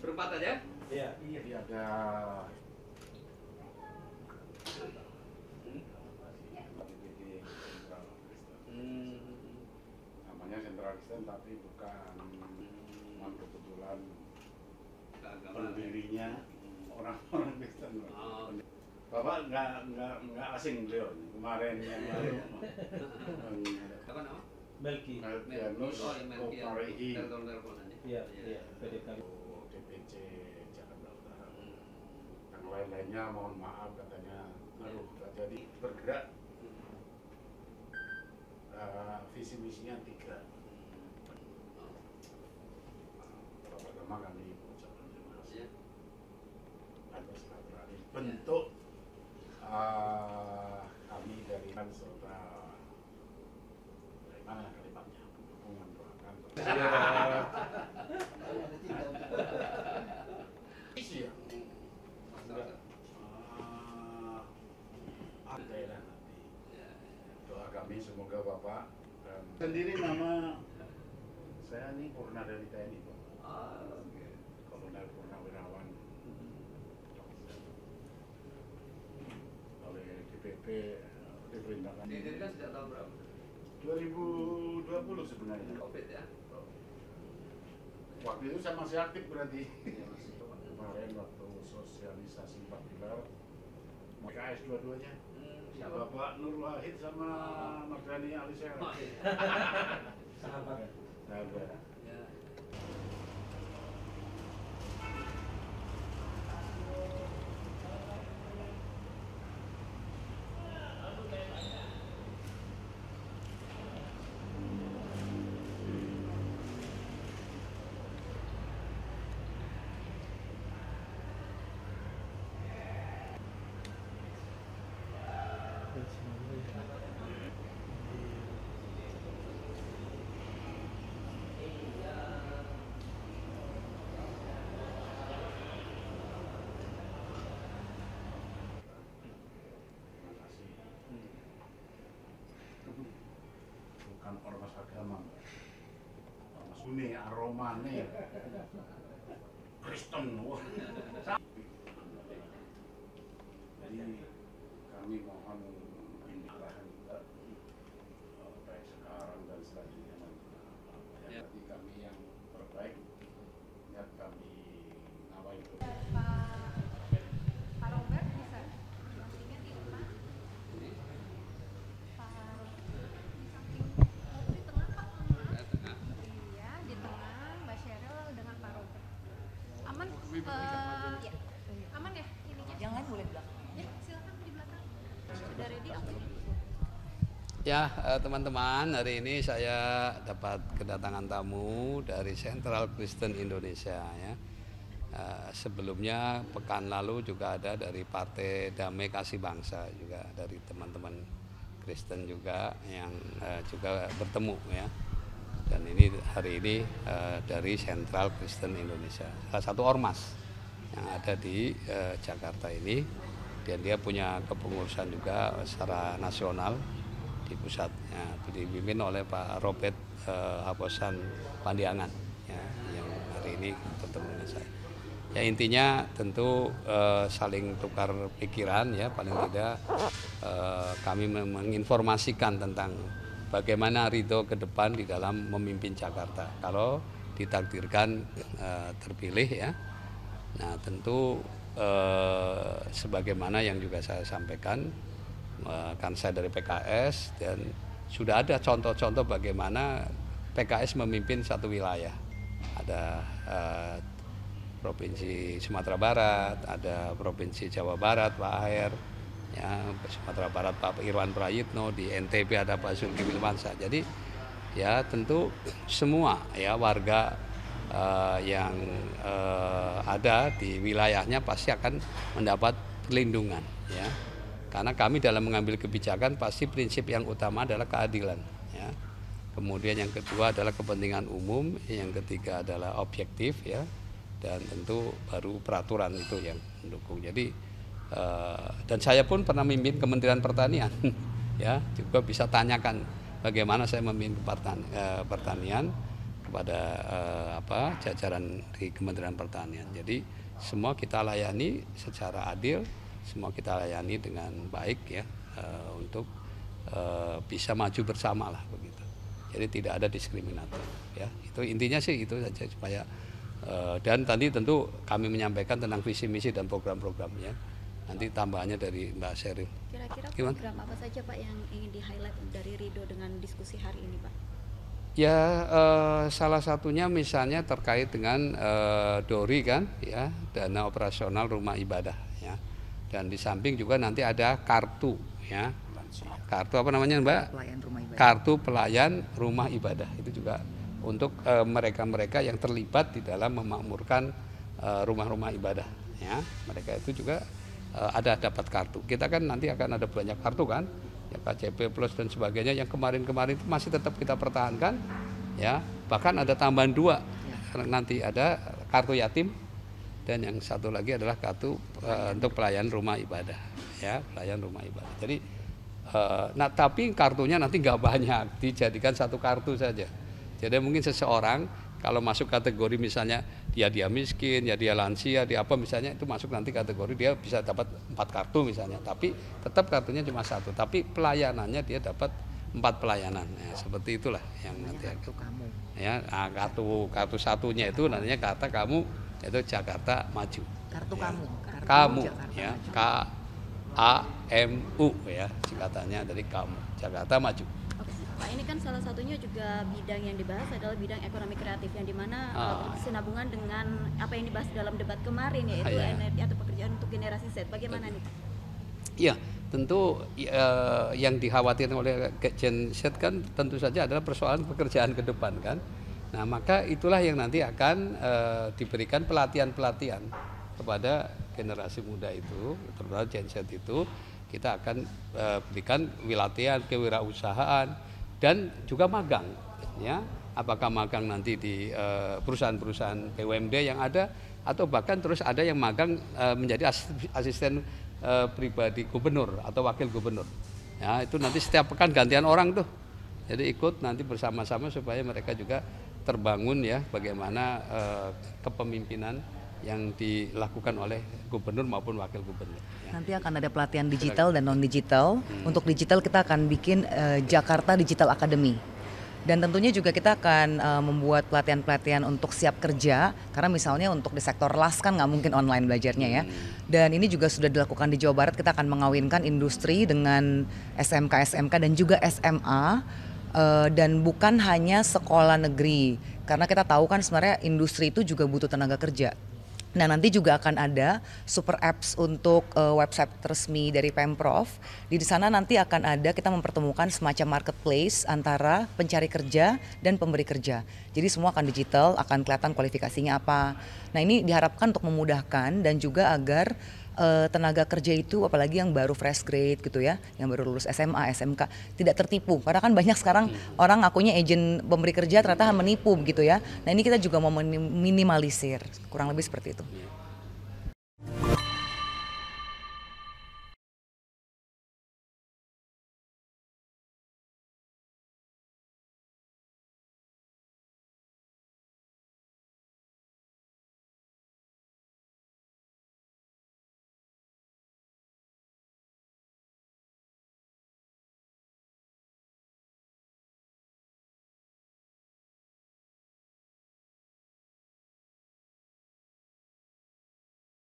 Berempat aja? Iya. Iya. Ada namanya Sentral Kristen tapi bukan kebetulan pendirinya orang-orang Kristen. Bapak nggak asing beliau kemarin yang lalu. Apa nama? Melki. Melkianus Koparehi. Iya, PDK. DPC Jakarta Utara. Yang lain-lainnya mohon maaf katanya, jadi bergerak. Visi misinya 3. Pertama kami ucapkan terima kasih atas silaturahmi bentuk kami dari serta dari mana kalimatnya dukungan doakan. Iya. Ada nanti doa kami semoga Bapak dan sendiri nama saya ini Purna dari TNI Pak. Kolonel Purnawirawan oleh DPP diperintahkan. Didirikan sejak tahun berapa? 2020 sebenarnya. Covid ya? Waktu itu saya masih aktif berarti. Iya, masih. Kemarin waktu sosialisasi 4 pilar PKS dua-duanya. Bapak Nur Wahid sama Mardhani Alisera. Sahabat. Sahabat. Ya. Bukan ormas agama, ormas ini aromanya Kristen. Jadi kami mohon bimbingan juga baik sekarang dan selanjutnya nanti. Jadi kami yang terbaik niat kami ngawal itu. Pak Robert bisa nantinya di depan. Pak di samping di tengah Pak. Iya di tengah Mbak Sheryl dengan Pak Robert. Aman? Ya. Aman ya ininya? Yang lain boleh belakang. Ya silakan di belakang. Sudah ready oke. Ya, teman-teman, hari ini saya dapat kedatangan tamu dari Sentral Kristen Indonesia ya. Sebelumnya pekan lalu juga ada dari Partai Damai Kasih Bangsa, juga dari teman-teman Kristen juga yang juga bertemu ya. Dan ini hari ini dari Sentral Kristen Indonesia, salah satu ormas yang ada di Jakarta ini, dan dia punya kepengurusan juga secara nasional di pusat ya, dipimpin oleh Pak Robert Haposan Pandiangan ya, yang hari ini bertemu dengan saya. Ya intinya tentu saling tukar pikiran ya, paling tidak kami menginformasikan tentang bagaimana Ridho ke depan di dalam memimpin Jakarta kalau ditakdirkan terpilih ya. Nah tentu sebagaimana yang juga saya sampaikan, kan saya dari PKS dan sudah ada contoh-contoh bagaimana PKS memimpin satu wilayah. Ada Provinsi Sumatera Barat, ada Provinsi Jawa Barat Pak Aher, ya, Sumatera Barat Pak Irwan Prayitno, di NTB ada Pak Zulkifli Mansyah. Jadi ya tentu semua ya warga yang ada di wilayahnya pasti akan mendapat perlindungan ya. Karena kami dalam mengambil kebijakan pasti prinsip yang utama adalah keadilan ya. Kemudian yang kedua adalah kepentingan umum, yang ketiga adalah objektif ya. Dan tentu baru peraturan itu yang mendukung. Jadi dan saya pun pernah memimpin Kementerian Pertanian ya, juga bisa tanyakan bagaimana saya memimpin pertanian. kepada jajaran di Kementerian Pertanian. Jadi semua kita layani secara adil, semua kita layani dengan baik ya, untuk bisa maju bersama lah begitu. Jadi tidak ada diskriminator ya. Itu intinya sih itu saja supaya dan tadi tentu kami menyampaikan tentang visi misi dan program-programnya. Nanti tambahannya dari Mbak Sheryl. Kira-kira program apa saja Pak yang ingin di-highlight dari Ridho dengan diskusi hari ini Pak? Ya salah satunya misalnya terkait dengan DORI kan ya, dana operasional rumah ibadah ya. Dan di samping juga nanti ada kartu ya. Kartu apa namanya Mbak? Kartu pelayan rumah ibadah. Itu juga untuk mereka-mereka yang terlibat di dalam memakmurkan rumah-rumah ibadah ya. Mereka itu juga ada dapat kartu. Kita kan nanti akan ada banyak kartu kan, ya KCP Plus dan sebagainya yang kemarin-kemarin itu masih tetap kita pertahankan, ya. Bahkan ada tambahan 2, nanti ada kartu yatim dan yang satu lagi adalah kartu untuk pelayan rumah ibadah, ya pelayan rumah ibadah. Jadi, nah tapi kartunya nanti nggak banyak, dijadikan satu kartu saja. Jadi mungkin seseorang kalau masuk kategori misalnya dia miskin, ya dia lansia, dia apa misalnya itu masuk nanti kategori dia bisa dapat 4 kartu misalnya. Tapi tetap kartunya cuma 1, tapi pelayanannya dia dapat 4 pelayanan. Ya, seperti itulah yang nanti kartu kamu. Ya, nah, kartu satunya itu nantinya kata kamu itu Jakarta Maju. Kartu ya. kamu. Kartu Kamu Jakarta ya, Maju. KAMU ya singkatannya dari kamu Jakarta Maju. Pak, ini kan salah satunya juga bidang yang dibahas adalah bidang ekonomi kreatif yang dimana berkesinambungan dengan apa yang dibahas dalam debat kemarin yaitu energi atau pekerjaan untuk generasi Z. Bagaimana nih? Iya, tentu yang dikhawatirkan oleh Gen Z kan tentu saja adalah persoalan pekerjaan ke depan kan. Nah maka itulah yang nanti akan diberikan pelatihan-pelatihan kepada generasi muda itu, terutama Gen Z itu kita akan berikan pelatihan kewirausahaan dan juga magang, ya. Apakah magang nanti di perusahaan-perusahaan BUMD yang ada, atau bahkan terus ada yang magang menjadi asisten pribadi gubernur atau wakil gubernur. Ya, itu nanti setiap pekan gantian orang tuh. Jadi ikut nanti bersama-sama supaya mereka juga terbangun ya bagaimana kepemimpinan yang dilakukan oleh gubernur maupun wakil gubernur. Ya. Nanti akan ada pelatihan digital dan non-digital. Untuk digital kita akan bikin Jakarta Digital Academy. Dan tentunya juga kita akan membuat pelatihan-pelatihan untuk siap kerja. Karena misalnya untuk di sektor las kan nggak mungkin online belajarnya ya. Dan ini juga sudah dilakukan di Jawa Barat. Kita akan mengawinkan industri dengan SMK dan juga SMA. Dan bukan hanya sekolah negeri. Karena kita tahu kan sebenarnya industri itu juga butuh tenaga kerja. Nah nanti juga akan ada super apps untuk website resmi dari Pemprov. Di sana nanti akan ada kita mempertemukan semacam marketplace antara pencari kerja dan pemberi kerja. Jadi semua akan digital, akan kelihatan kualifikasinya apa. Nah ini diharapkan untuk memudahkan dan juga agar tenaga kerja itu apalagi yang baru fresh grade gitu ya, yang baru lulus SMA, SMK tidak tertipu. Karena kan banyak sekarang orang ngakunya agen pemberi kerja ternyata menipu gitu ya. Nah ini kita juga mau minimalisir, kurang lebih seperti itu.